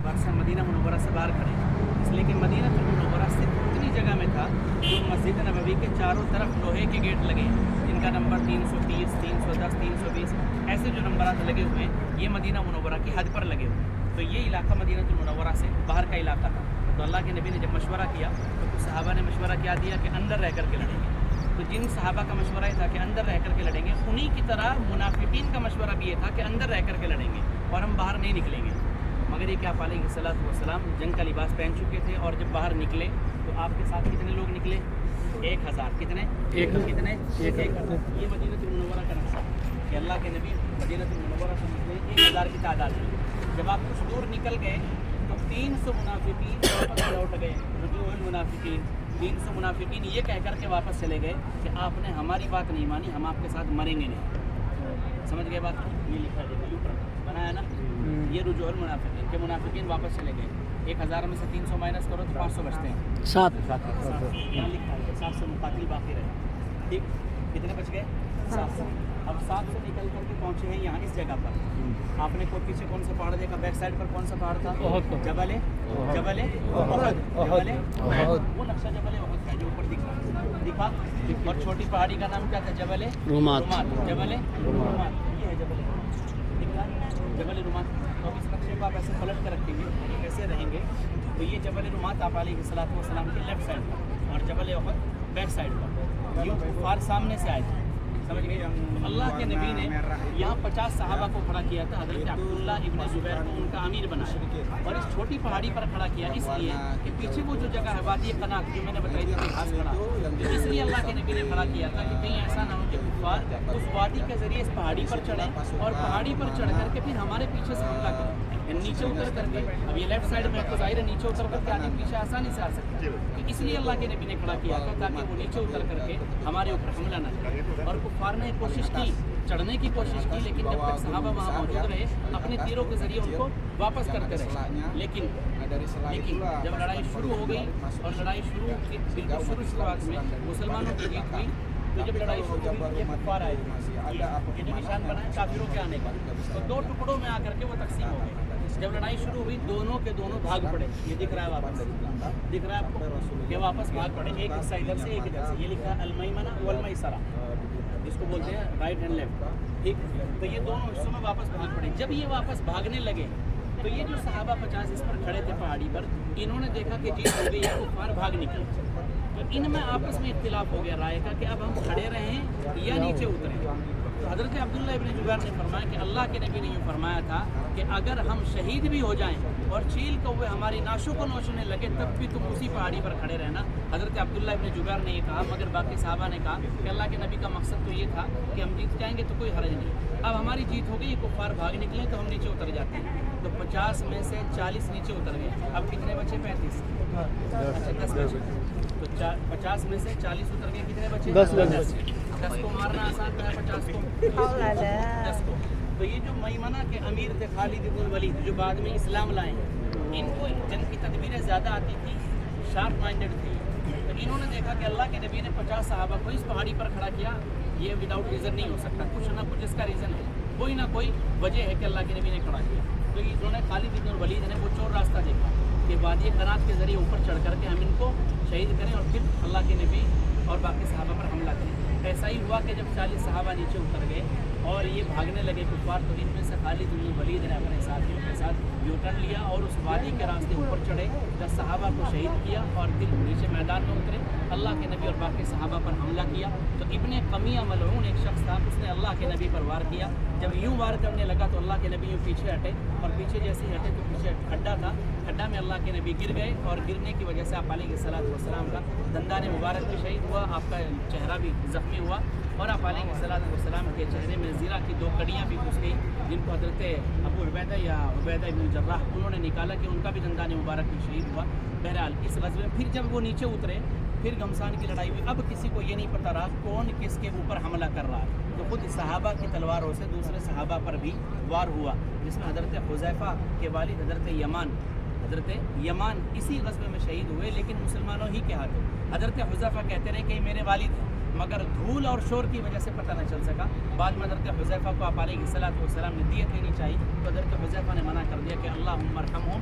برسہ مدینہ منورہ سے باہر کھڑے ہیں، اس لیے کہ مدینہ منورہ سے اتنی جگہ میں تھا جو مسجد نبوی کے چاروں طرف لوہے کے گیٹ لگے ہیں جن کا نمبر 330 310 320 ایسے جو نمبرات لگے ہوئے ہیں یہ مدینہ منورہ کی حد پر لگے ہوئے ہیں۔ تو یہ علاقہ مدینہ منورہ سے باہر کا علاقہ تھا۔ تو اللہ کے نبی نے جب مشورہ کیا تو کچھ صحابہ نے مشورہ کیا دیا کہ اندر رہ کر کے لڑیں گے۔ تو جن صحابہ کا مشورہ یہ تھا کہ اندر رہ کر کے لڑیں گے، انہی کی طرح منافقین کا مشورہ بھی یہ تھا کہ اندر رہ کر کے لڑیں گے اور ہم باہر نہیں نکلیں گے۔ مگر یہ کہ آپ علیہ الصلوۃ والسلام جنگ کا لباس پہن چکے تھے اور جب باہر نکلے تو آپ کے ساتھ کتنے لوگ نکلے؟ 1000 کتنے؟ کتنے؟ 1000۔ یہ مدینہ منورہ کا نقشہ کہ اللہ کے نبی مدینہ منورہ سے نکلے 1000 کی تعداد میں۔ جب آپ کچھ دور نکل گئے تو 300 منافقین واپس لوٹ گئے، رجوع المنافقین 300 منافقین یہ کہہ کر کے واپس چلے گئے کہ آپ نے ہماری بات نہیں مانی، ہم آپ کے ساتھ مریں گے نہیں۔ سمجھ گئے بات؟ یہ لکھا ہے اوپر بنایا نا، یہ رجوع المنافقین کہ منافقین واپس چلے گئے۔ 1000 میں سے 300 مائنس کرو تو 500 بچتے ہیں، 7 یہاں لکھا ہے 700 مقاتل باقی رہے۔ ٹھیک، کتنے بچ گئے؟ 700۔ اب 700 نکل کر کے پہنچے ہیں یہاں اس جگہ پر۔ آپ نے کو پیچھے کون سا پہاڑ دیکھا؟ بیک سائڈ پر کون سا پہاڑ تھا؟ جبل احد۔ وہ نقشہ جبل احد کا جو اوپر دکھا، اور چھوٹی پہاڑی کا نام کیا تھا؟ جبل رومات۔ جبل رومات، یہ ہے جبل احد، دکھ رہا ہے جبل رومات۔ تو اس نقشے کو آپ ایسے پلٹ کر رکھیں گے، یہ کیسے رہیں گے؟ تو یہ جبل رومات آپ علیہ الصلوۃ والسلام کے لیفٹ سائڈ پر اور جبل احد بیک سائڈ پر، یہ کفار سامنے سے آئے تھے۔ سمجھ گئے؟ تو اللہ کے نبی نے یہاں 50 صحابہ کو کھڑا کیا تھا، حضرت عبداللہ ابن زبیر کو ان کا امیر بنایا اور اس چھوٹی پہاڑی پر کھڑا کیا اس لیے کہ پیچھے وہ جو جگہ ہے وادی قنات جو میں نے بتائی تھی گھاس کھڑا، تو اس لیے اللہ کے نبی نے کھڑا کیا تھا کہ کہیں ایسا نہ ہو کہ کفار اس وادی کے ذریعے اس پہاڑی پر چڑھیں اور پہاڑی پر چڑھ کر کے پھر ہمارے پیچھے سے حملہ کریں، نیچے اتر کر کے۔ اب یہ لیفٹ سائڈ میں تو ظاہر ہے نیچے اتر کر کے آدمی پیچھے آسانی سے آ سکتا ہے، اس لیے اللہ کے نبی نے کھڑا کیا تھا تاکہ وہ نیچے اتر کر کے ہمارے اوپر حملہ نہ کرے۔ اور کفار نے کوشش کی، چڑھنے کی کوشش کی، لیکن جب تک صحابہ وہاں موجود رہے اپنے تیروں کے ذریعے ان کو واپس کرتے رہے۔ لیکن جب لڑائی شروع ہو گئی اور لڑائی بالکل شروعات میں مسلمانوں کی جیت ہوئی، تو جب لڑائی شروع ہوئی یہ کفار آئے، یہ جو نشان بنا ہے کافروں کے آنے کا، تو 2 ٹکڑوں میں آ کر کے وہ تقسیم ہو گئے۔ جب لڑائی شروع ہوئی دونوں کے دونوں بھاگ پڑے، یہ دکھ رہا ہے واپس، دکھ رہا ہے آپ کو کہ واپس بھاگ پڑے، ایک حصہ ادھر سے ایک ادھر سے، یہ لکھا ہے المیمنہ والمیسرہ، جس کو بولتے ہیں رائٹ ہینڈ لیفٹ۔ ٹھیک، تو یہ دونوں حصوں میں واپس بھاگ پڑے۔ جب یہ واپس بھاگنے لگے تو یہ جو صحابہ 50 اس پر کھڑے تھے پہاڑی پر، انہوں نے دیکھا کہ جیت ہو گئی ہے، کفار بھاگ نکلے، تو ان میں آپس میں اختلاف ہو گیا رائے کا کہ اب ہم کھڑے رہیں یا نیچے اتریں۔ تو حضرت عبداللہ ابن زبیر نے فرمایا کہ اللہ کے نبی نے یہ فرمایا تھا کہ اگر ہم شہید بھی ہو جائیں اور چیل کو ہوئے ہماری ناشوں کو نوچنے لگے تب بھی تم اسی پہاڑی پر کھڑے رہنا۔ حضرت عبداللہ ابن زبیر نے یہ کہا، مگر باقی صحابہ نے کہا کہ اللہ کے نبی کا مقصد تو یہ تھا کہ ہم جیت جائیں گے تو کوئی حرج نہیں، اب ہماری جیت ہو گئی، یہ کفار بھاگ نکلے تو ہم نیچے اتر جاتے ہیں۔ تو 50 میں سے 40 نیچے اتر گئے، اب کتنے بچے؟ 35، اچھا 10 بچے، تو 50 میں سے 40 اتر گئے، کتنے بچے؟ 10 کو مارنا آسان ہے، 50 کو 10 کو۔ تو یہ جو میمنہ کے امیر تھے خالد بن الولید جو بعد میں اسلام لائے ہیں، ان کو جنگ کی تدبیریں زیادہ آتی تھی، شارپ مائنڈڈ تھے، تو انہوں نے دیکھا کہ اللہ کے نبی نے 50 صحابہ کو اس پہاڑی پر کھڑا کیا، یہ وداؤٹ ریزن نہیں ہو سکتا، کچھ نہ کچھ اس کا ریزن ہے، کوئی نہ کوئی وجہ ہے کہ اللہ کے نبی نے کھڑا کیا۔ تو انہوں نے خالد بن الولید نے وہ چور راستہ دیکھا کہ وادی قنات کے ذریعے اوپر چڑھ کر کے ہم ان کو شہید کریں اور پھر اللہ کے نبی اور باقی صحابہ پر حملہ کریں۔ ایسا ہی ہوا کہ جب 40 صحابہ نیچے اتر گئے اور یہ بھاگنے لگے کفار، تو ان میں سے خالد بن الولید نے اپنے ساتھیوں کے ساتھ یو ٹرن لیا اور اس وادی کے راستے اوپر چڑھے، 10 صحابہ کو شہید کیا اور پھر نیچے میدان میں اترے، اللہ کے نبی اور باقی صحابہ پر حملہ کیا۔ تو ابن قمیہ ملعون ایک شخص تھا، اس نے اللہ کے نبی پر وار کیا، جب یوں وار کرنے لگا تو اللہ کے نبی یوں پیچھے ہٹے اور پیچھے جیسے ہٹے تو پیچھے کھڈا تھا، کھڈا میں اللہ کے نبی گر گئے اور گرنے کی وجہ سے آپ علیہ الصلوۃ والسلام کا دندان مبارک بھی شہید ہوا، آپ کا چہرہ بھی زخمی ہوا اور آپ علیہ الصلوۃ والسلام کے چہرے میں زیرہ کی 2 کڑیاں بھی گھس گئیں، جن کو حضرت ابو عبیدہ یا عبیدہ بن جراح انہوں نے نکالا کہ ان کا بھی دندان مبارک بھی شہید ہوا۔ بہرحال اس غزوے میں پھر جب وہ نیچے اترے پھر گھمسان کی لڑائی ہوئی، اب کسی کو یہ نہیں پتہ رہا کون کس کے اوپر حملہ کر رہا ہے، تو خود صحابہ کی تلواروں سے دوسرے صحابہ پر بھی وار ہوا، جس میں حضرت حذیفہ کے والد حضرت یمان اسی غزوے میں شہید ہوئے، لیکن مسلمانوں ہی کے ہاتھوں۔ حضرت حذیفہ کہتے رہے کہ میرے والد ہیں، مگر دھول اور شور کی وجہ سے پتہ نہ چل سکا۔ بعد میں حضرت حذیفہ کو آپ علیہ الصلوۃ والسلام نے دیت لینی چاہیے، تو حضرت حذیفہ نے منع کر دیا کہ اللہم ارحمہم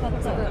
70।